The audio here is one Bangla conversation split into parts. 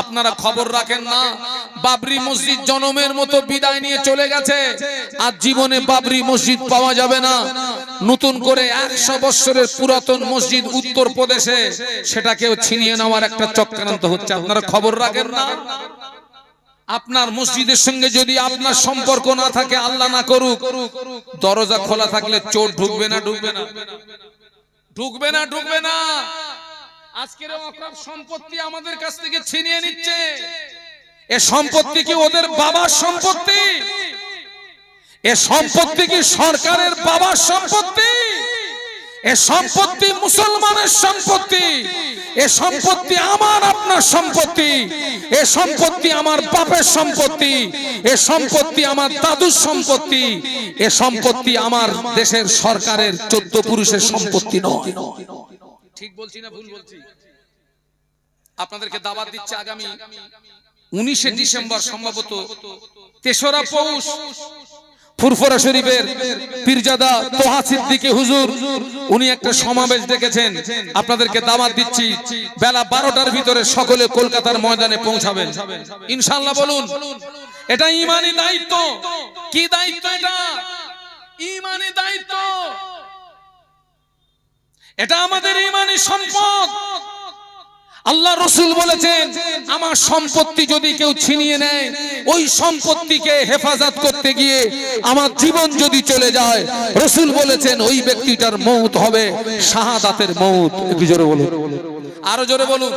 আপনারা খবর রাখেন না, বাবরি মসজিদ জনমের মতো বিদায় নিয়ে চলে গেছে, আর জীবনে বাবরি মসজিদ পাওয়া যাবে না। নতুন করে 100 বছরের পুরাতন মসজিদ উত্তরপ্রদেশে, সেটাকেও ছিনিয়ে নেওয়ার একটা চক্রান্ত হচ্ছে। আপনারা খবর রাখেন না? আপনার মসজিদের সঙ্গে যদি আপনার সম্পর্ক না থাকে, আল্লাহ না করুক, দরজা খোলা থাকলে চোর ঢুকবে না? ঢুকবে না? ঢুকবে না? ঢুকবে না? আজকের অকাপ সম্পত্তি আমাদের কাছ থেকে ছিনিয়ে নিচ্ছে। এ সম্পত্তি কি ওদের বাবার সম্পত্তি? এ সম্পত্তি কি সরকারের বাবার সম্পত্তি? এ সম্পত্তি মুসলমানের সম্পত্তি। এ সম্পত্তি আমার আপনার সম্পত্তি। এ সম্পত্তি আমার বাপের সম্পত্তি। এ সম্পত্তি আমার দাদুর সম্পত্তি। এ সম্পত্তি আমার দেশের সরকারের 14 পুরুষের সম্পত্তি নয়। ঠিক বলছি না ভুল বলছি? আপনাদেরকে দাওয়াত দিচ্ছে আগামী 19শে ডিসেম্বর, সম্ভবত 3রা পৌষ, ফুরফুরা শরীফের পীরজাদা তোহা সিদ্দিকী হুজুর উনি একটা সমাবেশ ডেকেছেন। আপনাদেরকে দাওয়াত দিচ্ছি, বেলা 12টার ভিতরে সকলে কলকাতার ময়দানে পৌঁছাবেন ইনশাআল্লাহ। বলুন, এটা ঈমানি দায়িত্ব। কি দায়িত্ব এটা? ঈমানি দায়িত্ব। এটা আমাদের ঈমানি সম্পদ। আল্লাহ রাসূল বলেছেন, আমার সম্পত্তি যদি কেউ ছিনিয়ে নেয়, ওই সম্পত্তিকে হেফাজত করতে গিয়ে আমার জীবন যদি চলে যায়, রাসূল বলেছেন ওই ব্যক্তিটার মওত হবে শাহাদাতের মওত। একটু জোরে বলুন, আরো জোরে বলুন।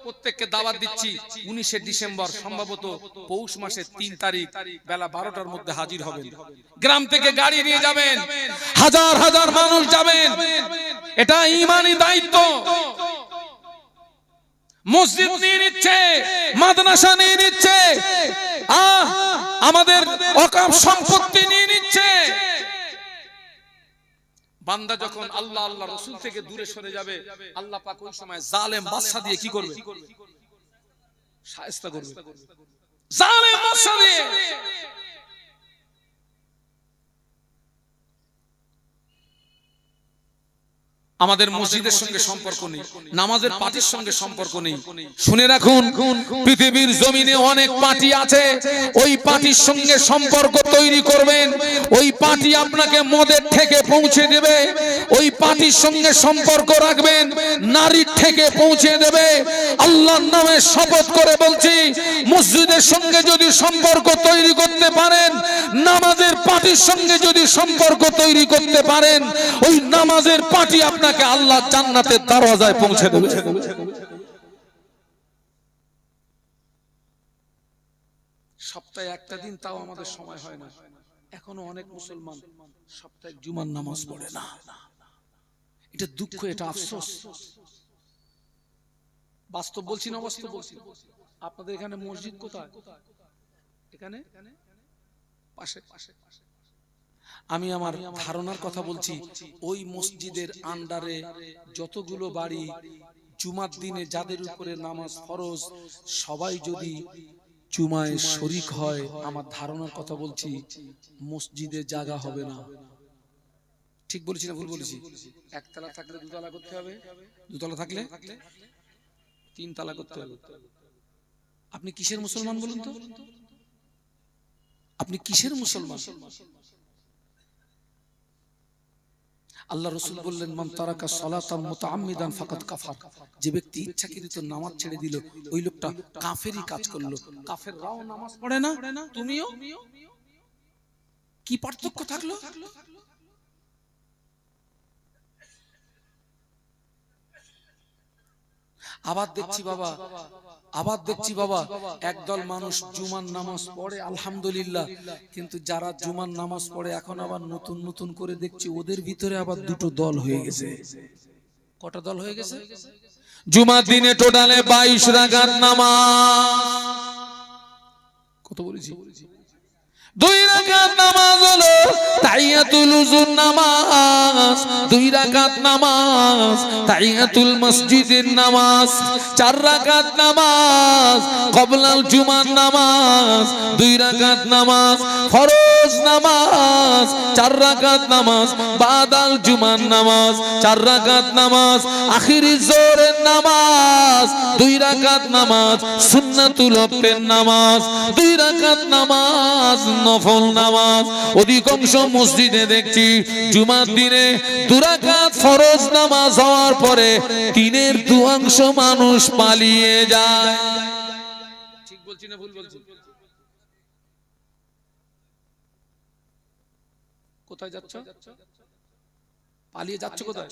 প্রত্যেককে দাওয়াত দিচ্ছি 19শে ডিসেম্বর, সম্ভবত পৌষ মাসের 3 তারিখ বেলা 12টার মধ্যে হাজির হবেন। গ্রাম থেকে গাড়ি নিয়ে যাবেন, হাজার হাজার মানুষ যাবেন। এটা ঈমানি দায়িত্ব। মসজিদ নিয়ে নিচ্ছে, মাদ্রাসা নিয়ে নিচ্ছে, আমাদের ওয়াকফ সম্পত্তি নিয়ে নিচ্ছে। বান্দা যখন আল্লাহ আল্লাহ রাসূল থেকে দূরে সরে যাবে, আল্লাহ পাক ওই সময় জালেম বাদশা দিয়ে কি করবে? শায়েস্তা করবে। জালেম বাদশা দিয়ে। আমাদের মসজিদের সঙ্গে সম্পর্ক নেই, নামাজের পার্টির সঙ্গে সম্পর্ক নেই। শুনে রাখুন, পৃথিবীর জমিনে অনেক পার্টি আছে। ওই পার্টির সঙ্গে সম্পর্ক তৈরি করবেন, ওই পার্টি আপনাকে মদের থেকে পৌঁছে দেবে। ওই পার্টির সঙ্গে সম্পর্ক রাখবেন, নারীর থেকে পৌঁছে দেবে। আল্লাহর নামে শপথ করে বলছি, মসজিদের সঙ্গে যদি সম্পর্ক তৈরি করতে পারেন, নামাজের পার্টির সঙ্গে যদি সম্পর্ক তৈরি করতে পারেন, ওই নামাজের পার্টি আপনাকে আল্লাহ জান্নাতের দরজায় পৌঁছে দেবে। সপ্তাহে একটা দিন তাও আমাদের সময় হয় না। এখনো অনেক মুসলমান সপ্তাহে জুমার নামাজ পড়ে না। এটা দুঃখ, এটা আফসোস। বাস্তব বলছি না বাস্তব বলছি? আপনাদের এখানে মসজিদ কোথায়? এখানে পাশে। আমি আমার ধারণার কথা বলছি, ওই মসজিদের আন্ডারে যতগুলো বাড়ি, জুমার দিনে যাদের উপরে নামাজ ফরজ, সবাই যদি জুমায় শরীক হয়, আমার ধারণার কথা বলছি, মসজিদে জায়গা হবে না। ঠিক বলেছি না ভুল বলেছি? একতলা থাকলে দুতলা করতে হবে, দুতলা থাকলে 3 তালা করতে হবে। আপনি কিসের মুসলমান বলুন তো? আপনি কিসের মুসলমান? আল্লাহ রাসূল বললেন, মান তারাকা সালাতান মুতাআম্মিদান ফাকাদ কাফার। যে ব্যক্তি ইচ্ছাকৃত নামাজ ছেড়ে দিল, ওই লোকটা কাফেরই কাজ করলো। কাফেররাও নামাজ পড়ে না, তুমিও। কি পার্থক্য থাকলো? আবার দেখছি বাবা একদল মানুষ জুমার নামাজ পড়ে আলহামদুলিল্লাহ, কিন্তু যারা জুমার নামাজ পড়ে এখন আবার নতুন নতুন করে দেখছি ওদের ভিতরে আবার 2টো দল হয়ে গেছে। কটা দল হয়ে গেছে? জুমার দিনে টোটালে 22 রাকাত নামাজ। কত বলেছি? দুই রাকাত নামাজ হলো তাহিয়াতুল উযুর নামাজ, দুই রাকাত নামাজ তাহিয়াতুল মসজিদের নামাজ, চার রাকাত নামাজ ক্বাবলাল জুমার নামাজ, দুই রাকাত নামাজ ফরজ নামাজ, চার রাকাত নামাজ বাদাল জুমার নামাজ, চার রাকাত নামাজ আখিরি জোহরের নামাজ, দুই রাকাত নামাজ সুন্নাতুল ওয়াক্তের নামাজ, দুই রাকাত নামাজ নফল নামাজ। অধিকাংশ মসজিদে দেখছি জুমার দিনে দুই রাকাত ফরজ নামাজ হওয়ার পরে তিনের দুয়াংশ মানুষ পালিয়ে যায়। ঠিক বলছি না ভুল বলছি? কোথায় যাচ্ছ? পালিয়ে যাচ্ছ কোথায়?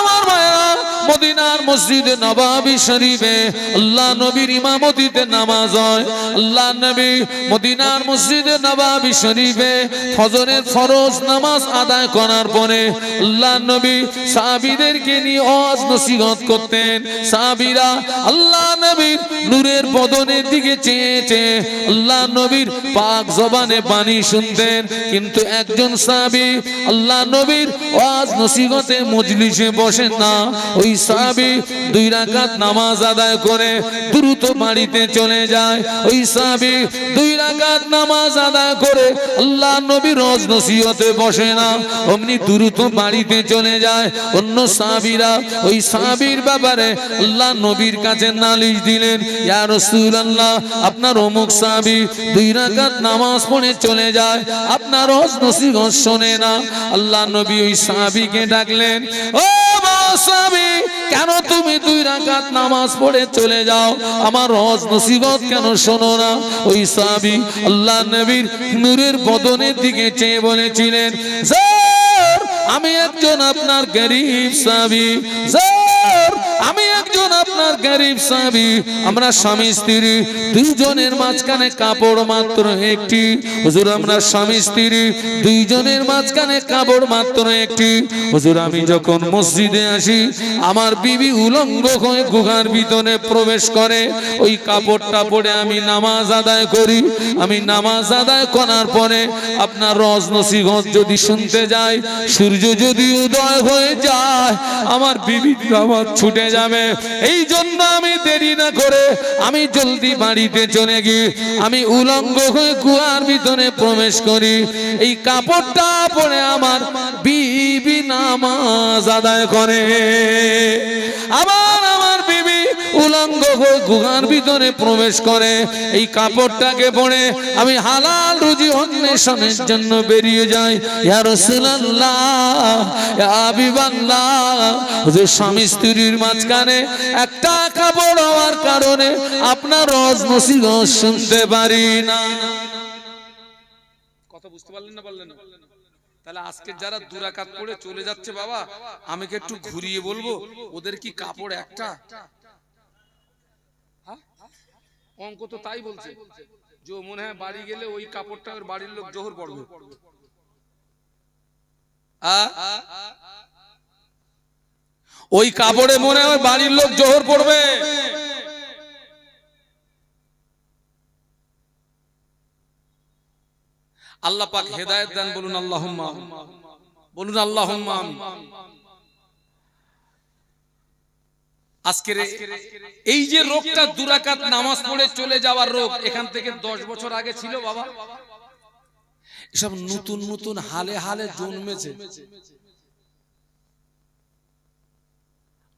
আমার মায়েরা, মদিনার মসজিদে নববী শরীফে আল্লাহ নবীর ইমামতিতে নামাজ হয়। আল্লাহ নবী মদিনার মসজিদে নববী শরীফে ফজরের ফরজ নামাজ আদায় করার পরে আল্লাহ নবী সাহাবীদেরকে নিয়ে ওয়াজ নসিহত করতেন। সাহাবীরা আল্লাহ নবীর নূরের বদনের দিকে চেয়ে চেয়ে আল্লাহ নবীর পাক জবানে বাণী শুনতেন। কিন্তু একজন সাহাবী আল্লাহ নবীর ওয়াজ নসিহতে মজলিসে বসেন না। ওই সাহাবী দুই রাকাত নামাজ আদায় করে দ্রুত বাড়িতে চলে যায়। ওই সাহাবী দুই রাকাত নামাজ আদায় করে আল্লাহ নবীর ওয়াজ নসিহতে বসে না, অমনি দ্রুত বাড়িতে চলে যায়। অন্য সাহাবীরা ওই সাহাবীর ব্যাপারে আল্লাহ নবীর কাছে নালিশ দিলেন, ইয়া রাসূলুল্লাহ, আপনার অমুক সাহাবী দুই রাকাত নামাজ পড়ে চলে যায়, আপনার ওয়াজ নসিহত শোনে না। আল্লাহ নবী ওই সাহাবীকে ডাকলেন, ও সাহাবী, কেন তুমি দুই রাকাত নামাজ পড়ে চলে যাও, আমার ওয়াজ নসিহত কেন শোনো না? ওই সাহাবী আল্লাহ নবীর নূরের বদনের দিকে চেয়ে বলেছিলেন, স্যার, আমি একজন আপনার গরীব সাহাবী, স্যার, আমি একজন আপনার গরীব সাহাবী, আমরা স্বামী স্ত্রী দুইজনের মাঝখানে কাপড় মাত্র একটি। হুজুর, আমরা স্বামী স্ত্রী দুইজনের মাঝখানে কাপড় মাত্র একটি। হুজুর, আমি যখন মসজিদে আসি আমার বিবি উলঙ্গ হয়ে গুহার ভিতরে প্রবেশ করে, ওই কাপড়টা পরে আমি নামাজ আদায় করি। আমি নামাজ আদায় করার পরে আপনার ওয়াজ নসিহত যদি শুনতে যাই, সূর্য যদি উদয় হয়ে যায় আমার বিবি আমার ছুটে যাবে। এই জন্য আমি দেরি না করে আমি জলদি বাড়িতে চলে গিয়ে আমি উলঙ্গ হয়ে গুহার ভিতরে প্রবেশ করি। এই কাপড়টা পরে আমার বিবি নামাজ আদায় করে। আবার আমার বিবি উলঙ্গ হয়ে গুহার ভিতরে প্রবেশ করে। এই কাপড়টাকে পরে আমি হালাল রুজি অন্বেষণের জন্য বেরিয়ে যাই। ইয়া রাসূলুল্লাহ, ইয়া হাবিবাল্লাহ, যে স্বামী স্ত্রীর মাঝখানে একটা কাপড় হওয়ার কারণে আপনার ওয়াজ নসিহত শুনতে পারি না। কথা বুঝতে পারলেন না? বললেন না? তাহলে আজকে যারা দুই রাকাত পড়ে চলে যাচ্ছে, বাবা আমাকে একটু ঘুরিয়ে বলবো, ওদের কি কাপড় একটা? অঙ্ক তো তাই বলছে, যে মনে হয় বাড়ি গেলে ওই কাপড়টা ওর বাড়ির লোক জোহর পড়বে। ওই কাপড়ে মনে হয় বাড়ির লোক জোহর পড়বে। আল্লাহ পাক হেদায়েত দেন, বলুন আল্লাহুম্মা, বলুন আল্লাহুম্মা আমিন। আজকের এই যে রোগটা দুই রাকাত নামাজ পড়ে চলে যাওয়ার রোগ, এখান থেকে 10 বছর আগে ছিল বাবা। এসব নতুন নতুন হালে হালে জন্মেছে।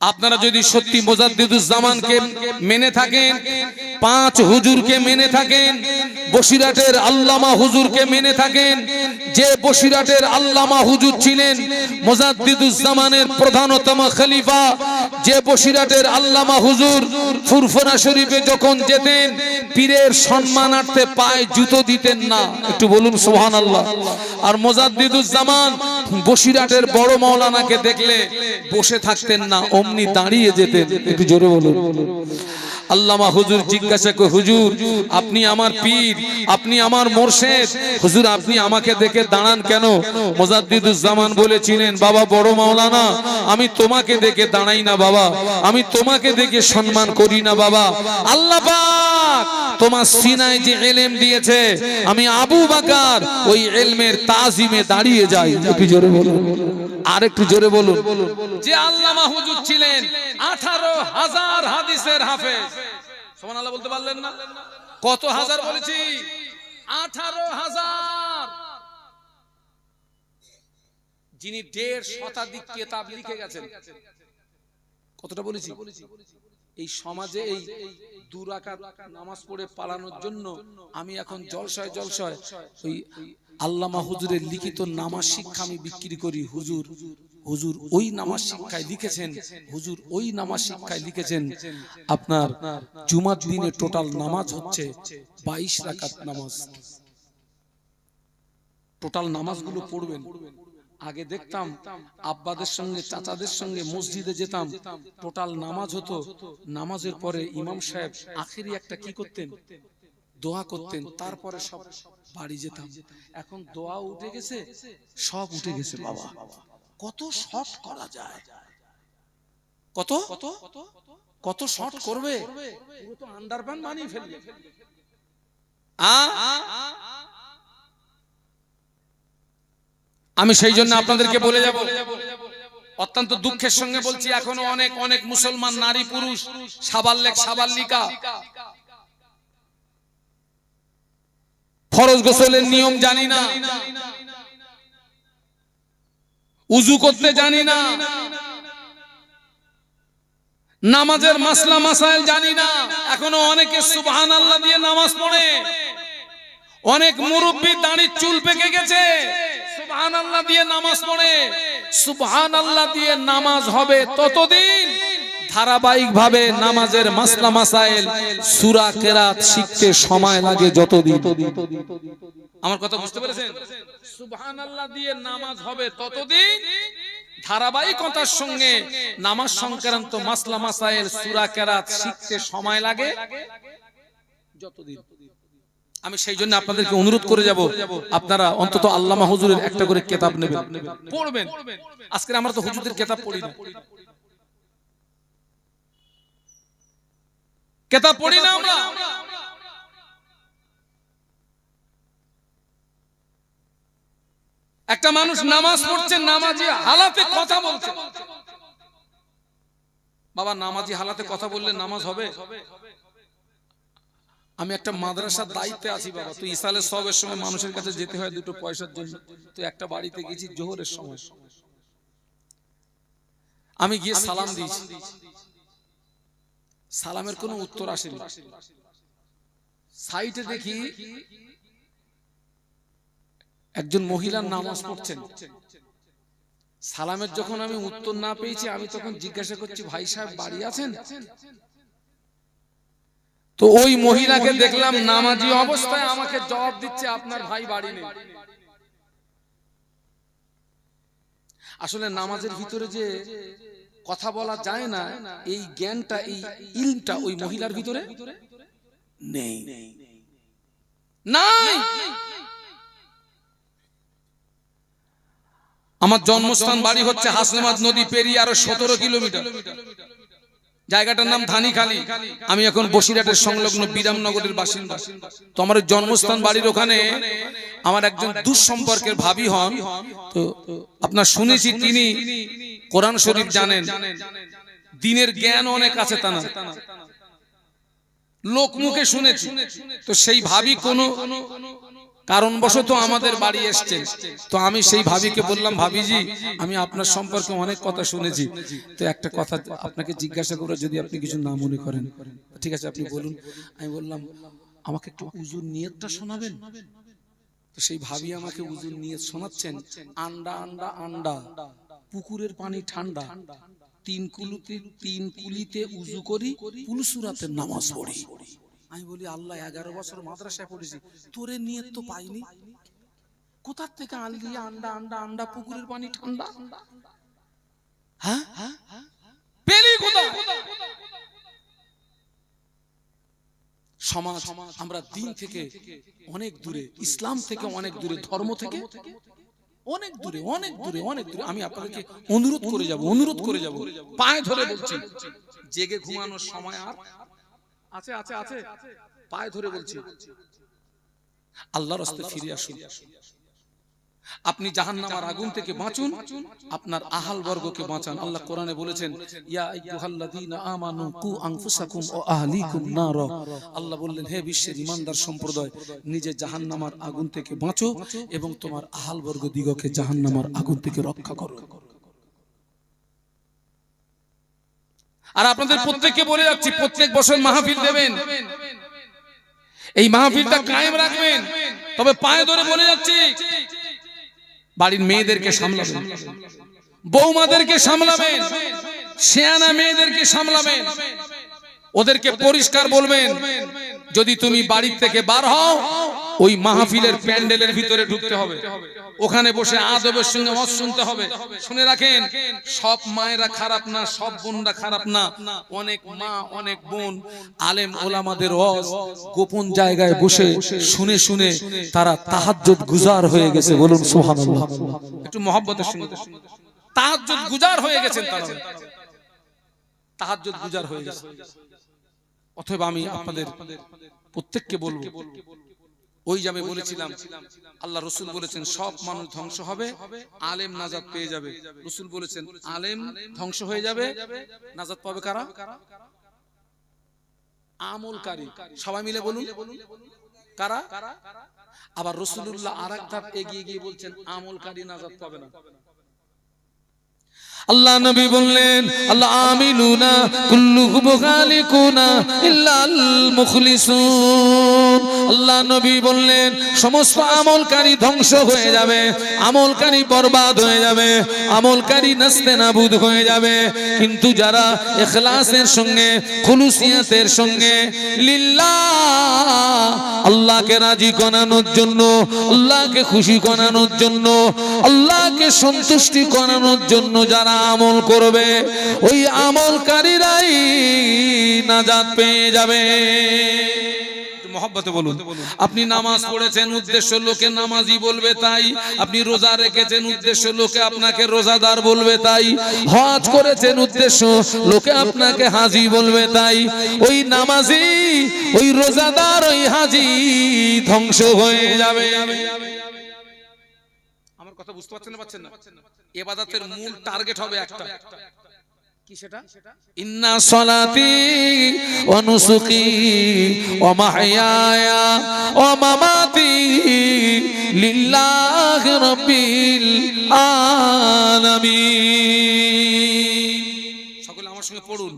আপনারা যদি সত্যি মুজাদ্দিদুজ্জামানকে মেনে থাকেন, 5 হুজুরকে মেনে থাকেন, বসিরাটের আল্লামা হুজুরকে মেনে থাকেন, যে বসিরাটের আল্লামা হুজুর ছিলেন মুজাদ্দিদুজ্জামানের প্রধানতম খলিফা, যে বসিরাটের আল্লামা হুজুর ফুরফুরা শরীফে যখন যেতেন পীরের সম্মানার্থে পায়ে জুতো দিতেন না, একটু বলুন সুবহানাল্লাহ। আর মুজাদ্দিদুজ্জামান বসিরাটের বড় মাওলানাকে দেখলে বসে থাকতেন না, অমনি দাঁড়িয়ে যেতেন, একটু জোরে বলুন। আল্লামা হুজুর জিজ্ঞাসা করে, হুজুর আপনি আমার পীর, আপনি আমার মুর্শিদ, হুজুর আপনি আমাকে দেখে দাঁড়ান কেন? মুজাদ্দিদুজ্জামান বলেছিলেন, বাবা বড় মাওলানা, আমি তোমাকে দেখে দাঁড়াই না বাবা, আমি তোমাকে দেখে সম্মান করি না বাবা। আল্লাহ পাক তোমার সিনায় যে ইলম দিয়েছে, আমি আবু বকর ওই ইলমের তাজিমে দাঁড়িয়ে যাই। একটু জোরে বলুন, আর একটু জোরে বলুন। যে আল্লামা হুজুর ছিলেন 18,000 হাদিসের হাফেজ। সুবহানাল্লাহ বলতে পারলেন না? কত হাজার বলেছি? 18,000। যিনি 1.5 শতাধিক কিতাব লিখে গেছেন। কতটা বলেছি? এই সমাজে এই 2 রাকাত নামাজ পড়ে পালানোর জন্য আমি এখন জলসায় জলসায় ওই আল্লামা হুজুরের লিখিত নামাজ শিক্ষা আমি বিক্রি করি। হুজুর ওই নামাজ শিক্ষায় লিখেছেন, হুজুর ওই নামাজ শিক্ষায় লিখেছেন আপনার জুমার দিনে টোটাল নামাজ হচ্ছে 22 রাকাত নামাজ। টোটাল নামাজগুলো পড়বেন। আগে দেখতাম আব্বাদের সঙ্গে চাচাদের সঙ্গে মসজিদে যেতাম, টোটাল নামাজ হতো, নামাজের পরে ইমাম সাহেব আখেরি একটা কি করতেন? দোয়া করতেন, তারপরে সব বাড়ি যেতাম। এখন দোয়া উঠে গেছে, সব উঠে গেছে বাবা। কত শর্ট করা যায়, কত কত শর্ট করবে, পুরো তো আন্ডারপ্যান্ট বানিয়ে ফেলবে। আমি সেই জন্য আপনাদেরকে বলে যাব, অত্যন্ত দুঃখের সঙ্গে বলছি, এখনো অনেক অনেক মুসলমান নারী পুরুষ সাবাল্লেক সাবাল্লিকা ফরজ গোসলের নিয়ম জানি না, উযু করতে জানি না, নামাজের মাসলা মাসাইল জানি না। এখনো অনেকে সুবহানাল্লাহ দিয়ে নামাজ পড়ে। অনেক মুরব্বি দাড়ির চুল পেকে গেছে, সুবহানাল্লাহ দিয়ে নামাজ পড়ে। সুবহানাল্লাহ দিয়ে নামাজ হবে ততদিন ধারাবাহিকভাবে নামাজের মাসলা মাসাইল সূরা কিরাত শিখতে সময় লাগে যতদিন। আমার কথা বুঝতে পেরেছেন? সুবহানাল্লাহ দিয়ে নামাজ হবে ততদিন ধারাবাহিকতার সঙ্গে নামাজ সংক্রান্ত মাসলা মাসাইল সূরা কিরাত শিখতে সময় লাগে যতদিন। আমি সেই জন্য আপনাদেরকে অনুরোধ করে যাব, আপনারা অন্তত আল্লামা হুজুরের একটা করে কিতাব নেবেন, পড়বেন। আজকে আমরা তো হুজুরদের কিতাব পড়ি না, কিতাব পড়ি না আমরা। একটা মানুষ নামাজ পড়ছে, নামাজি হালাতে কথা বলছে। বাবা নামাজি হালাতে কথা বললে নামাজ হবে? আমি একটা মাদ্রাসার দায়িত্বে আছি বাবা, তো ইসালের সবের সময় মানুষের কাছে যেতে হয় 2 পয়সার জন্য। তো একটা বাড়িতে গেছি জোহরের সময়, আমি গিয়ে সালাম দিয়েছি, সালামের কোনো উত্তর আসেনি। সাইটে দেখি একজন মহিলার নামাজ পড়ছেন। সালামের যখন আমি উত্তর না পেয়েছি, আমি তখন জিজ্ঞাসা করছি, ভাই সাহেব বাড়ি আছেন? তো ওই মহিলাকে দেখলাম নামাজি অবস্থায় আমাকে জবাব দিচ্ছে, আপনার ভাই বাড়ি নেই। আসলে নামাজের ভিতরে যে কথা বলা যায় না, এই জ্ঞানটা, এই ইলমটা ওই মহিলার ভিতরে নেই, নাই। আমার জন্মস্থান বাড়ি হচ্ছে হাসনাবাদ নদী পেরিয়ে আরো 17 কিলোমিটার। জায়গাটার নাম ধানিখালী। আমি এখন বসিরহাটের সংলগ্ন বিরামনগরের বাসিন্দা। তো আমার জন্মস্থান বাড়ির ওখানে আমার একজন দুঃসম্পর্কের ভাবি হন। তো আপনার শুনেছি তিনি কোরআন শরীফ জানেন, দিনের জ্ঞান অনেক আছে তা না, লোক মুখে শুনেছি। তো সেই ভাবি কোনো কারণবশত আমাদের বাড়ি এসছেন। তো আমি সেই ভাবিকে বললাম, ভাবিজি আমি আপনার সম্পর্কে অনেক কথা শুনেছি, তো একটা কথা আপনাকে জিজ্ঞাসা করে, যদি আপনি কিছু না মনে করেন। ঠিক আছে আপনি বলুন। আমি বললাম, আমাকে একটু উজুর নিয়তটা শোনাবেন? তো সেই ভাবি আমাকে উজুর নিয়ত শোনাচ্ছেন। আন্ডা আন্ডা আন্ডা, পুকুরের পানি ঠান্ডা, 3 কুলিতে উজু করি, পুলসুরাতের নামাজ পড়ি। আমি বলি, আল্লাহ 11 বছর মাদ্রাসায় পড়েছি, তোরে নিয়ত তো পাইনি, কোথার থেকে আনলি আন্ডা আন্ডা আন্ডা, পুকুরের পানি ঠান্ডা? হ্যাঁ পেলি কোথায়? সমাজ, আমরা দিন থেকে অনেক দূরে, ইসলাম থেকে অনেক দূরে, ধর্ম থেকে অনেক দূরে, অনেক দূরে, অনেক দূরে। আমি আপনাদেরকে অনুরোধ করে যাব, পায়ে ধরে বলছি, জেগে ঘুমানোর সময় আর আছে আছে আছে, পায়ে ধরে বলছি, আল্লাহর রাস্তায় ফিরে আসুন। আপনি জাহান্নামের আগুন থেকে বাঁচুন, আপনার আহাল বর্গকে বাঁচান। আল্লাহ কোরআনে বলেছেন, ইয়া আইয়ুহাল্লাযীনা আমানু কু আনফুসাকুম ওয়া আহলিকুম নারা। আল্লাহ বললেন, হে বিশ্বের ঈমানদার সম্প্রদায়, নিজে জাহান্নামের আগুন থেকে বাঁচো এবং তোমার আহাল বর্গ দিগকে জাহান্নামের আগুন থেকে রক্ষা করো। আর আপনাদের প্রত্যেককে বলে যাচ্ছি, প্রত্যেক বছর মাহফিল দেবেন, এই মাহফিলটা কায়েম রাখবেন। তবে পায়ে ধরে বলে যাচ্ছি, বাড়ির মেয়েদেরকে সামলাবেন, বৌমাদেরকে সামলাবেন, শিয়ানা মেয়েদেরকে সামলাবেন, ওদেরকে পরিষ্কার বলবেন, যদি তুমি বাড়ি থেকে বার হও, ওই মাহফিলের প্যান্ডেলের ভিতরে ঢুকতে হবে, ওখানে বসে আদবের সঙ্গে ওয়াজ শুনতে হবে। শুনে রাখেন, সব মায়েরা খারাপ না, সব বোনরা খারাপ না। অনেক মা, অনেক বোন আলেম ওলামাদের ওয়াজ গোপন জায়গায় বসে শুনে শুনে তারা তাহাজ্জুদ গুজার হয়ে গেছে। বলুন সুবহানাল্লাহ। একটু মহব্বতের সঙ্গে, তাহাজ্জুদ গুজার হয়ে গেছেন, তারা তাহাজ্জুদ গুজার হয়ে গেছে। অথবা আমি আপনাদের প্রত্যেককে বলবো, ওই যাবে বলেছিলাম, আল্লাহ রসুল বলেছেন সব মানুষ ধ্বংস হবে, আলেম নাজাত পেয়ে যাবে। রসুল বলেছেন আলেম ধ্বংস হয়ে যাবে, নাজাত পাবে কারা? আমলকারী। সবাই মিলে বলুন কারা? আবার রাসূলুল্লাহ আরেক ধাপ এগিয়ে গিয়ে বলছেন আমলকারী নাজাত পাবে না। আল্লাহ নবী বললেন, আল্লাহ আমিলুনা কুল্লুহুম খালিকুনা ইল্লাল মুখলিসুন। আল্লাহ নবী বললেন, সমস্ত আমলকারী ধ্বংস হয়ে যাবে, আমলকারী বরবাদ হয়ে যাবে, আমলকারী নাস্তেনাবুদ হয়ে যাবে, কিন্তু যারা ইখলাসের সঙ্গে, খুলুসিয়াতের সঙ্গে, লিল্লাহ, আল্লাহকে রাজি করানোর জন্য, আল্লাহকে খুশি করানোর জন্য, আল্লাহকে সন্তুষ্টি করানোর জন্য যারা আমল করবে, ওই আমলকারীরাই নাজাত পেয়ে যাবে। মহব্বতে বলুন। আপনি নামাজ পড়েছেন, উদ্দেশ্য লোকে নামাজি বলবে তাই। আপনি রোজা রেখেছেন, উদ্দেশ্য লোকে আপনাকে রোজাদার বলবে তাই। হজ করেছেন, উদ্দেশ্য লোকে আপনাকে হাজি বলবে তাই। ওই নামাজি, ওই রোজাদার, ওই হাজি ধ্বংস হয়ে যাবে। আমার কথা বুঝতে পারছেন না? ইবাদতের মূল টার্গেট হবে একটা, কি সেটা? ইন্না সলাতি ওয়া নুসুকি ওয়া মাহইয়ায়া ওয়া মামাতি লিল্লাহি রাব্বিল আলামিন। সকলে আমার সঙ্গে পড়ুন,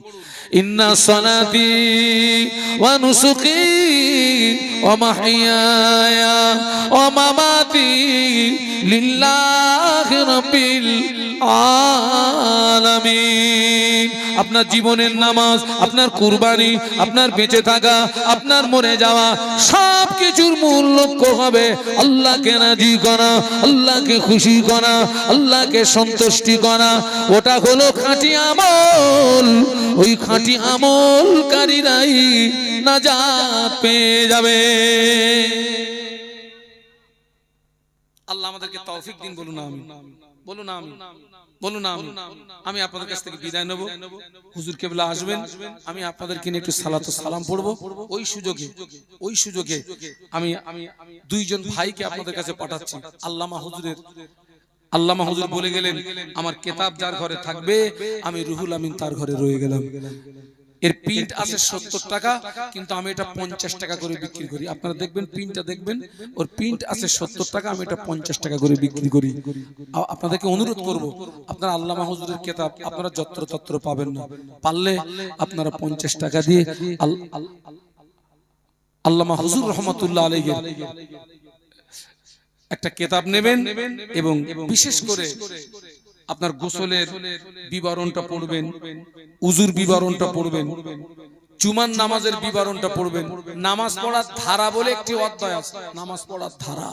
ইন্না সলাতি ওয়া নুসুকি ওয়া মাহইয়ায়া ওয়া মামাতি লিল্লাহি রাব্বিল আলামিন। আপনার জীবনের নামাজ, আপনার কুরবানি, আপনার বেঁচে থাকা, আপনার মরে যাওয়া, সব কিছুর মূল লক্ষ্য হবে আল্লাহকে রাজি করা, আল্লাহকে খুশি করা, আল্লাহকে সন্তুষ্টি করা। ওটা হলো খাঁটি আমল। ওই খাঁটি আমলকারীরাই নাজাত পেয়ে যাবে। আল্লাহ আমাদেরকে তৌফিক দিন। বলুন আমিন, বলুন আমিন, বলুন আমিন। আমি আপনাদের কাছ থেকে বিদায় নেব, হুজুর কেবলা আসবেন, আমি আপনাদেরকে নিয়ে একটু সালাত ও সালাম পড়বো। ওই সুযোগে আমি দুইজন ভাইকে আপনাদের কাছে পাঠাচ্ছি। আল্লামা হুজুর বলে গেলেন, আমার কিতাব যার ঘরে থাকবে, আমি রুহুল আমিন তার ঘরে রয়ে গেলাম। এর প্রিন্ট আছে 70 টাকা, কিন্তু আমি এটা 50 টাকা করে বিক্রি করি। আপনারা দেখবেন, প্রিন্টটা দেখবেন, ওর প্রিন্ট আছে 70 টাকা, আমি এটা 50 টাকা করে বিক্রি করি। আপনাদেরকে অনুরোধ করব, আপনারা আল্লামা হুজুরের কিতাব আপনারা যত্র পাবেন না, পারলে আপনারা 50 টাকা দিয়ে আল্লামা হুজুর রহমাতুল্লাহ আলাইহি একটা কিতাব নেবেন এবং বিশেষ করে আপনার গোসলের বিবরণটা পড়বেন, উজুর বিবরণটা পড়বেন, জুমার নামাজের বিবরণটা পড়বেন। নামাজ পড়ার ধারা বলে একটি অধ্যায় আছে, নামাজ পড়ার ধারা।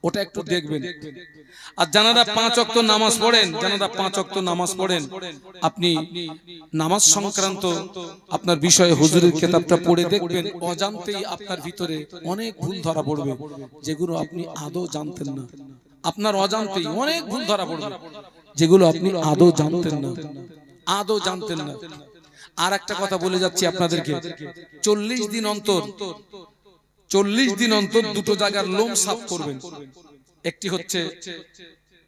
ওটা একটু দেখবেন। আর যারা 5 ওয়াক্ত নামাজ পড়েন, যারা 5 ওয়াক্ত নামাজ পড়েন, আপনি নামাজ সংক্রান্ত আপনার বিষয়ে হুজুরের কিতাবটা পড়ে দেখবেন, অজান্তেই আপনার ভিতরে অনেক ভুল ধরা পড়বে, যেগুলো আপনি আদৌ জানতেন না। আপনার অজান্তেই অনেক ভুল ধরা পড়বে, যেগুলো আপনি আদৌ জানতেন না, আদৌ জানতেন না। আর একটা কথা বলে যাচ্ছি আপনাদেরকে, 40 দিন অন্তর 40 দিন অন্তর দুটো জায়গার লোম সাফ করবেন। একটি হচ্ছে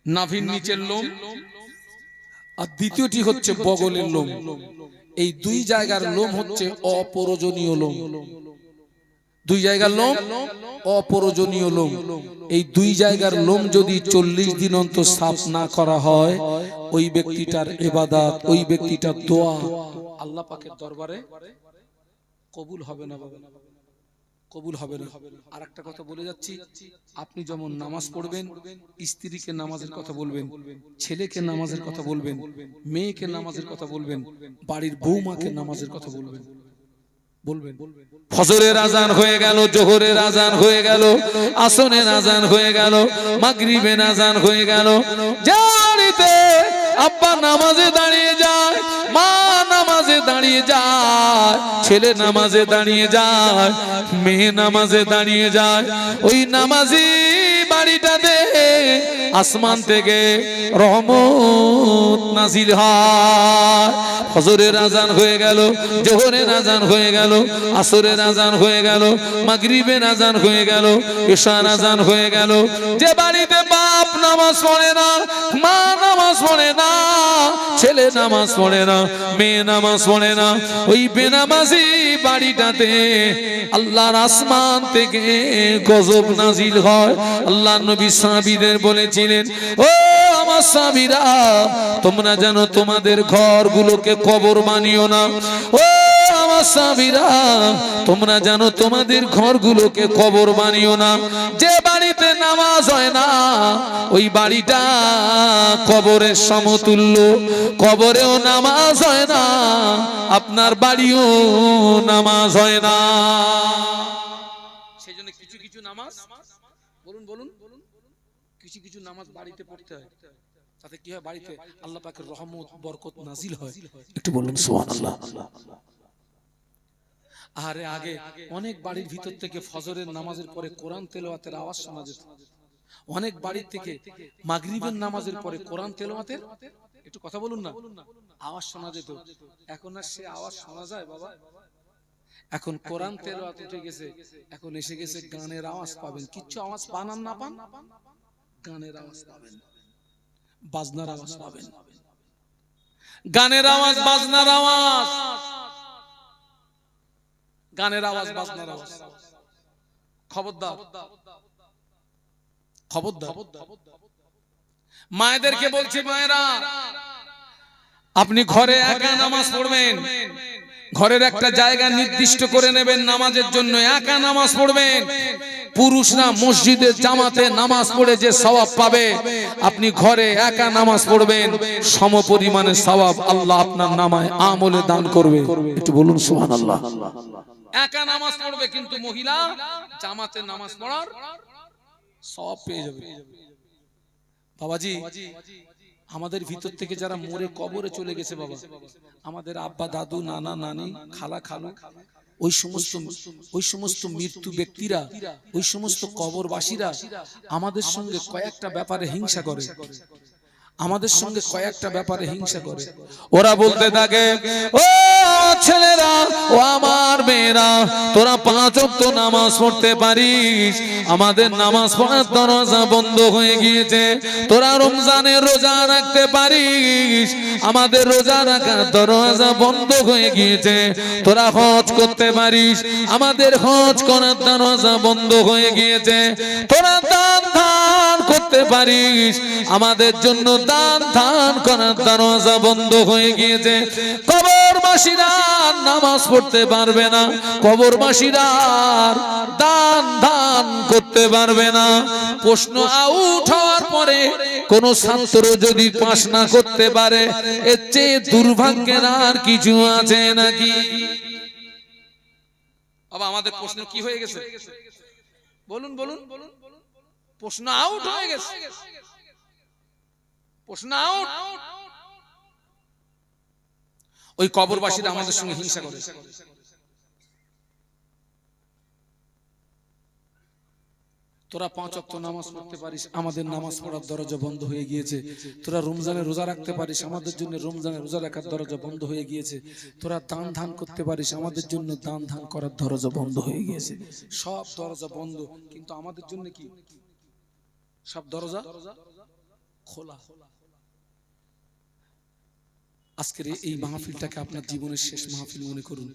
নাভির নিচের লোম, আর দ্বিতীয়টি হচ্ছে বগলের লোম। এই দুই জায়গার লোম হচ্ছে অপ্রয়োজনীয় লোম। দুই জায়গার লোম অপ্রয়োজনীয় লোম। এই দুই জায়গার লোম যদি 40 দিন অন্তর সাফ না করা হয়, ওই ব্যক্তিটার ইবাদত, ওই ব্যক্তিটার দোয়া আল্লাহ পাকের দরবারে কবুল হবে না, কবুল হবে না। আর একটা কথা বলে যাচ্ছি, আপনি যেমন নামাজ পড়বেন, স্ত্রীকে নামাজের কথা বলবেন, ছেলেকে নামাজের কথা বলবেন, মেয়েকে নামাজের কথা বলবেন, বাড়ির বৌমাকে নামাজের কথা বলবেন, বলবেন। ফজরের আজান হয়ে গেল, জোহরের আজান হয়ে গেল, আসরের আজান হয়ে গেল, মাগরিবের আজান হয়ে গেল, জানিতে আব্বা নামাজে দাঁড়িয়ে যায়, মা নামাজে দাঁড়িয়ে যায়, ছেলে নামাজে দাঁড়িয়ে যায়, মেয়ে নামাজে দাঁড়িয়ে যায়, ওই নামাজি বাড়িটাতে আসমান থেকে রহমত নাজিল হয়। ফজরের আজান হয়ে গেল, জোহরের আজান হয়ে গেল, আসরের আজান হয়ে গেল, মাগরিবের আজান হয়ে গেল, ইশার আজান হয়ে গেল। যে বাড়িতে বাপ নামাজ পড়ে না, মা নামাজ পড়ে না, ছেলে নামাজ পড়ে না, মেয়ে নামাজ পড়ে না, ওই বেনামাজি বাড়িটাতে আল্লাহর আসমান থেকে গজব নাজিল হয়। আল্লাহ নবী সাহাবীদের বলেছিলেন, ও আমার সাহাবীরা, তোমরা জানো তোমাদের ঘরগুলোকে কবর বানিও না। ও আমার সাহাবীরা, তোমরা জানো তোমাদের ঘরগুলোকে কবর বানিও না। যে বাড়িতে নামাজ হয় না, ওই বাড়িটা কবরের সমতুল্য। কবরেও নামাজ হয় না, আপনার বাড়িও নামাজ হয় না। সেই জন্য কিছু কিছু নামাজ, বলুন বলুন, কিছু কিছু নামাজ বাড়িতে পড়তে হয়, তাতে কি হয়, বাড়িতে আল্লাহ পাকের রহমত বরকত নাজিল হয়। একটু বলুন সুবহানাল্লাহ। আরে আগে অনেক বাড়ির ভিতর থেকে ফজরের নামাজের পরে কোরআন তেলাওয়াতের আওয়াজ শোনা যেত। অনেক বাড়ির থেকে মাগরিবের নামাজের পরে কোরআন তেলাওয়াতের, একটু কথা বলুন না, আওয়াজ শোনা যেত। এখন আর সে আওয়াজ শোনা যায় বাবা? এখন কোরআন তেলাওয়াত উঠে গেছে, এখন এসে গেছে গানের আওয়াজ পাবেন। কিচ্ছু আওয়াজ পান আর না পান, গানের আওয়াজ পাবেন, বাজনার আওয়াজ পাবেন, গানের আওয়াজ, বাজনার আওয়াজ, গানের আওয়াজ, বাজনার আওয়াজ। খবরদার, খবরদার। মায়েদেরকে বলছি, মায়েরা, আপনি ঘরে একা নামাজ পড়বেন, ঘরের একটা জায়গা নির্দিষ্ট করে নেবেন নামাজের জন্য, একা নামাজ পড়বেন। পুরুষরা মসজিদে জামাতে নামাজ পড়ে যে সওয়াব পাবে, আপনি ঘরে একা নামাজ পড়বেন, সমপরিমাণে সওয়াব আল্লাহ আপনার নামায় আমলে দান করবে। একটু বলুন সুবহানাল্লাহ। একা নামাজ পড়বে, কিন্তু মহিলা জামাতে নামাজ পড়ার সওয়াব পেয়ে যাবে। বাবাজি, আমাদের ভিতর থেকে যারা মরে কবরে চলে গেছে বাবা, আমাদের আব্বা, দাদু, নানা, নানি, খালা, খালু, ওই সমস্ত মৃত্যু ব্যক্তিরা, ওই সমস্ত কবরবাসীরা আমাদের সঙ্গে কয়েকটা ব্যাপারে হিংসা করে, আমাদের সঙ্গে কয়েকটা ব্যাপারে হিংসা করে। ওরা বলতে থাকে, ও ছেলেরা, ও আমার মেয়েরা, তোরা 5 ওয়াক্ত নামাজ পড়তে পারিস, আমাদের নামাজ পড়ার দরজা বন্ধ হয়ে গিয়েছে। তোরা রমজানের রোজা রাখতে পারিস, আমাদের রোজা রাখার দরজা বন্ধ হয়ে গিয়েছে। তোরা হজ করতে পারিস, আমাদের হজ করার দরজা বন্ধ হয়ে গিয়েছে। তোরা দান ধান করতে পারিস, আমাদের জন্য দান ধান করার দরজা বন্ধ হয়ে গিয়েছে। কবরবাসীরা নামাজ পড়তে পারবে না, কবরবাসীরা দান ধান করতে পারবে না। প্রশ্ন আউট হওয়ার পরে কোন ছাত্র যদি পাস না করতে পারে, এর চেয়ে দুর্ভাগ্যের আর কিছু আছে নাকি? বাবা, আমাদের প্রশ্ন কি হয়ে গেছে? বলুন বলুন। প্রশ্ন আউট হয়ে গেছে, প্রশ্ন আউট। ওই কবরবাসীরা আমাদের সঙ্গে হিংসা করে। তোরা 5 ওয়াক্ত নামাজ পড়তে পারিস, আমাদের নামাজ পড়ার দরজা বন্ধ হয়ে গিয়েছে। তোরা রমজানে রোজা রাখতে পারিস, আমাদের জন্য রমজানে রোজা রাখার দরজা বন্ধ হয়ে গিয়েছে। তোরা দান ধান করতে পারিস, আমাদের জন্য দান ধান করার দরজা বন্ধ হয়ে গিয়েছে। সব দরজা বন্ধ, কিন্তু আমাদের জন্য কি সব দরজা খোলা। আজকের এই মাহফিলটাকে আপনার জীবনের শেষ মাহফিল মনে করুন।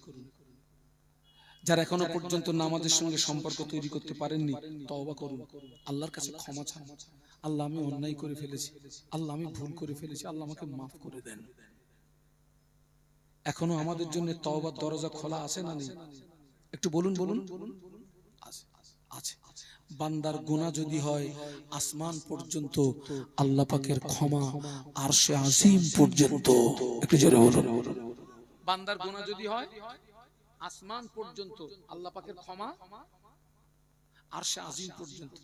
যারা এখনো পর্যন্ত নামাজের সঙ্গে সম্পর্ক তৈরি করতে পারেননি, তওবা করুন, আল্লাহর কাছে ক্ষমা চান। আল্লাহ, আমি অন্যায় করে ফেলেছি, আল্লাহ আমি ভুল করে ফেলেছি, আল্লাহ আমাকে মাফ করে দেন। এখনো আমাদের জন্য তওবার দরজা খোলা আছে না নেই? একটু বলুন বলুন। আছে। বান্দার গুনাহ যদি হয় আসমান পর্যন্ত, আল্লাহ পাকের ক্ষমা আরশে আজিম পর্যন্ত। একটু জোরে বলুন। বান্দার গুনাহ যদি হয় আসমান পর্যন্ত, আল্লাহ পাকের ক্ষমা আরশে আজিম পর্যন্ত।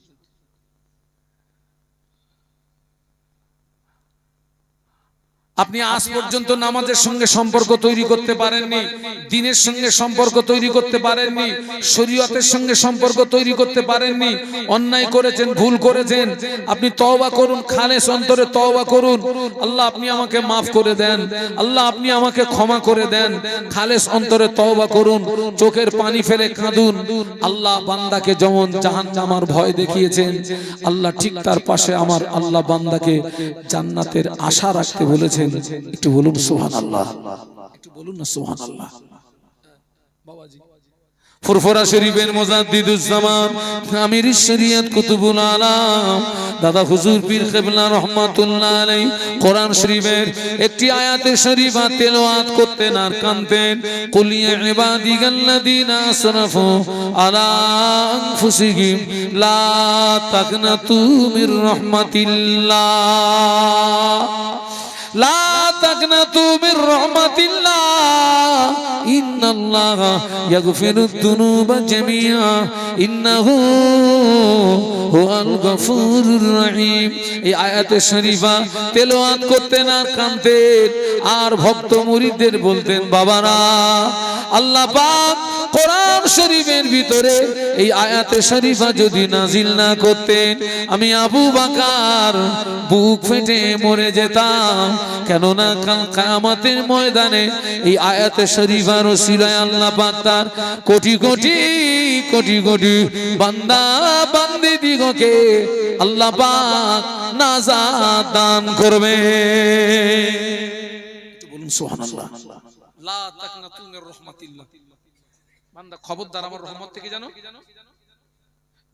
আপনি আজ পর্যন্ত নামাজের সঙ্গে সম্পর্ক তৈরি করতে পারেননি, দ্বীনের সঙ্গে সম্পর্ক তৈরি করতে পারেননি, শরীয়তের সঙ্গে সম্পর্ক তৈরি করতে পারেননি, অন্যায় করেছেন, ভুল করেছেন। আপনি তওবা করুন, খালেস অন্তরে তওবা করুন। আল্লাহ আপনি আমাকে মাফ করে দেন, আল্লাহ আপনি আমাকে ক্ষমা করে দেন। খালেস অন্তরে তওবা করুন, চোখের পানি ফেলে কাঁদুন। আল্লাহ বান্দাকে যেমন জাহান্নামের ভয় দেখিয়েছেন, আল্লাহ ঠিক তার পাশে আমার আল্লাহ বান্দাকে জান্নাতের আশা রাখতে বলেছেন। একটু বলুন সুবহানাল্লাহ, একটু বলুন না সুবহানাল্লাহ। বাবাজি ফুরফুরা শরীফের মুজাদ্দিদুজ্জামান আমির শরীয়ত কুতুবুল আলাম দাদা হুজুর পীর কিবলা রাহমাতুল্লাহ আলাইহি কোরআন শরীফের একটি আয়াতে শরীফা তেলাওয়াত করতেন আর কানতেন। কুল ইয়া ইবাদিয়াল্লাযীনা আসরাফু আলা আনফুসিহিম লা তাকনাতু মির রাহমাতিল্লাহ, লা তাকনাতু মির রাহমাতিল্লাহ, ইন্নাল্লাহা ইয়াগফিরুদ যুনুবা জামিআ, ইন্নাহু হুয়াল গফুরুর রহিম। এই আয়াতে শরীফা তেলাওয়াত করতেন আর কানতেন, আর ভক্ত মুরিদদের বলতেন, বাবারা আল্লাহ পাক কোরআন শরীফের ভিতরে এই আয়াতে শরীফা যদি নাজিল না করতেন, আমি আবু বকর বুক ফেটে মরে যেতাম। কেননা কাল কিয়ামতের ময়দানে এই আয়াতে শরীফার ওসিলায় আল্লাহ পাক তার কোটি কোটি কোটি কোটি বান্দা বান্দীদিগকে আল্লাহ পাক নাজাত দান করবে। বলুন সুবহানাল্লাহ। লা তাকনাতু মির রাহমাতিল্লাহ। বান্দা খবরদার আমার রহমত থেকে জানো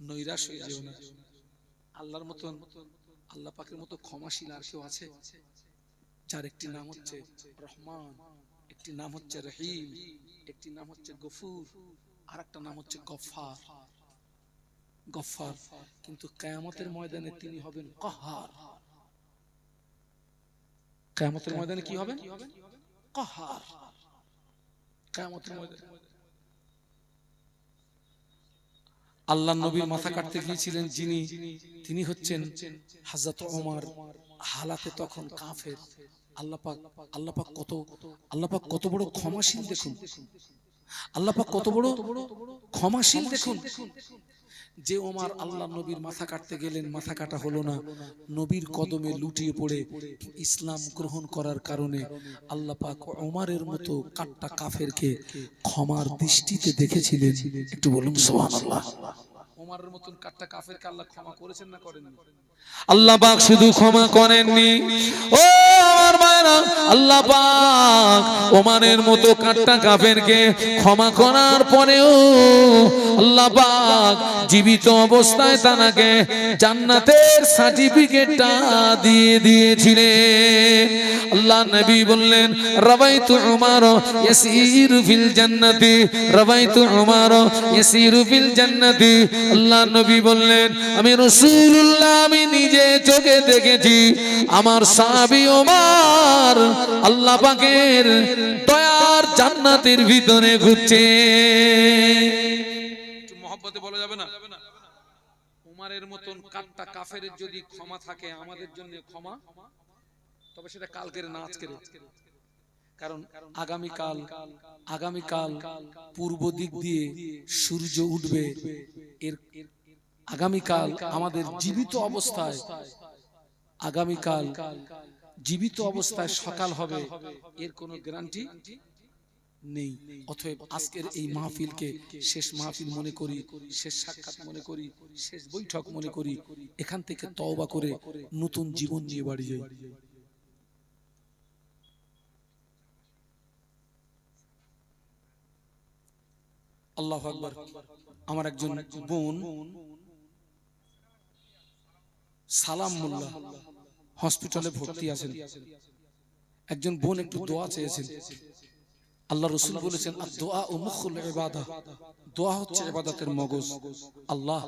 নৈরাশ হয়ে যেও না। আল্লাহর মতন, আল্লাহ পাকের মতো ক্ষমাশীল আর কেউ আছে? যার একটি নাম হচ্ছে রহমান, একটি নাম হচ্ছে রহিম, একটি নাম হচ্ছে গফুর, আর একটা নাম হচ্ছে গফফার। গফফার, কিন্তু কিয়ামতের ময়দানে তিনি হবেন কাহার। কিয়ামতের ময়দানে কি হবেন? কাহার। কিয়ামতের ময়দানে আল্লাহ নবীর মাথা কাটতে গিয়েছিলেন যিনি, তিনি হচ্ছেন হযরত ওমর। হালাতে তখন কাফের। আল্লাহ পাক কত বড় ক্ষমাশীল দেখুন, আল্লাহ পাক কত বড় ক্ষমাশীল দেখুন। যে ওমর আল্লাহ নবীর মাথা কাটতে গেলেন, মাথা কাটা হলো না, নবীর কদমে লুটিয়ে পড়ে ইসলাম গ্রহণ করার কারণে আল্লাহ পাক ওমরের মতো কাট্টা কাফেরকে ক্ষমার দৃষ্টিতে দেখেছিলেন। একটু বলুন সুবহানাল্লাহ। ওমরের মতন কাট্টা কাফেরকে আল্লাহ ক্ষমা করেছেন না করেননি? আল্লাহ পাক শুধু ক্ষমা করেননি, ও আমার ভাইরা, আল্লাহ পাক ওমরের মতো কাট্টা কাফেরকে ক্ষমা করার পরেও আল্লাহ পাক জীবিত অবস্থায় তাকে জান্নাতের সার্টিফিকেটটা দিয়ে দিয়েছিলেন। আল্লাহ নবী বললেন, রাবাইতু উমর ইয়াসিরু ফিল জান্নাতি, রাবাইতু উমর ইয়াসিরু ফিল জান্নাতি। আল্লাহ নবী বললেন, আমি রাসূলুল্লাহ, আমি নিজে চোখে দেখেছি আমার সাহাবী ওমর আল্লাহ পাকের দয়ার জান্নাতের ভিতরে ঘুরছে। একটু মহব্বতে বলা যাবে না? উমারের মতন কাট্টা কাফেরের যদি ক্ষমা থাকে আমাদের জন্য ক্ষমা, তবে সেটা কালকের না আজকের। কারণ আগামীকাল পূর্ব দিক দিয়ে সূর্য উঠবে, এর আগামীকাল আমাদের জীবিত অবস্থায় সকাল হবে, এর কোনো গ্যারান্টি নেই। অতএব আজকের এই মাহফিলকে শেষ মাহফিল মনে করি, শেষ সাক্ষাৎ মনে করি, শেষ বৈঠক মনে করি। এখান থেকে তওবা করে নতুন জীবন নিয়ে বাড়ি যাই। আল্লাহু আকবার। আমার একজন বোন সালাম মোল্লা হসপিটালে ভর্তি আছেন। একজন বোন একটু দোয়া চেয়েছেন। আল্লাহ রাসূল বলেছেন আদ-দুআ মুখুল ইবাদা, দোয়া হচ্ছে ইবাদতের মগজ। আল্লাহ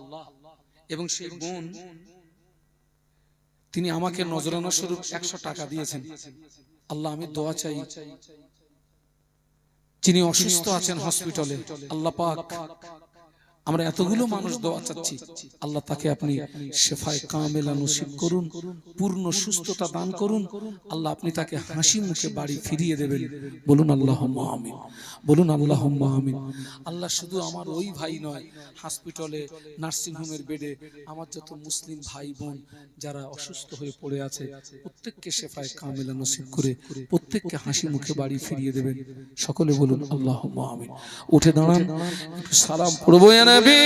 এবং সেই বোন তিনি আমাকে নজরানা স্বরূপ 100 টাকা দিয়েছেন। আল্লাহ আমি দোয়া চাই, যিনি অসুস্থ আছেন হসপিটালে, আল্লাহ পাক আমরা এতগুলো মানুষ দোয়া চাচ্ছি, আল্লাহ তাকে আপনি শিফায়ে কামিলা নসিব করুন, পূর্ণ সুস্থতা দান করুন। আল্লাহ আপনি তাকে হাসি মুখে বাড়ি ফিরিয়ে দেবেন। বলুন আল্লাহুম্মা আমিন, বলুন আল্লাহুম্মা আমিন। আল্লাহ শুধু আমার ওই ভাই নয়, হসপিটালে নার্সিং হোমের বেডে আমার যত মুসলিম ভাই বোন যারা অসুস্থ হয়ে পড়ে আছে প্রত্যেককে শিফায়ে কামিলা নসিব করে প্রত্যেককে হাসি মুখে বাড়ি ফিরিয়ে দেবেন। সকলে বলুন আল্লাহুম্মা আমিন। উঠে দাঁড়ান, একটু সালাম পড়বো ইয়া নবী।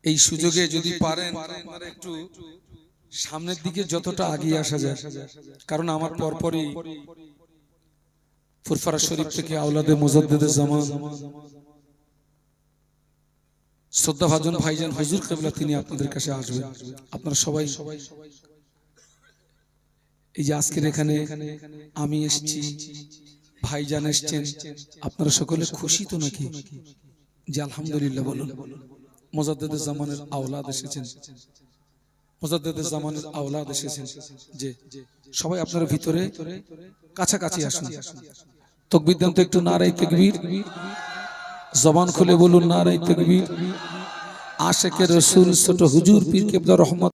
এই সুযোগে যদি পারেন আপনারা একটু সামনের দিকে যতটা আগিয়ে আসা যায়, কারণ আমার পরপরই ফুরফুরা শরীফ থেকে আওলাদে মুজাদ্দিদে জামান শ্রদ্ধাভাজন ভাইজান হুজুর কিবলা তিনি আপনাদের কাছে আসবেন। আপনারা সবাই এই যে আজকের এখানে আমি এসেছি, ভাইজান এসেছেন, আপনারা সকলে খুশি তো নাকি? যে আলহামদুলিল্লাহ বলুন। মুজাদ্দিদে জামানের আওলাদ এসেছেন, মুজাদ্দিদে জামানের আওলাদ এসেছেন। যে সবাই আপনারা ভিতরে কাছাকাছি আসুন। তাকবীর দেন তো একটু, নারায়ে তাকবীর। জবান খুলে বলুন নারায়ে তাকবীর। আশিকে রাসূল ছোট হুজুর পীর কিবলা রহমত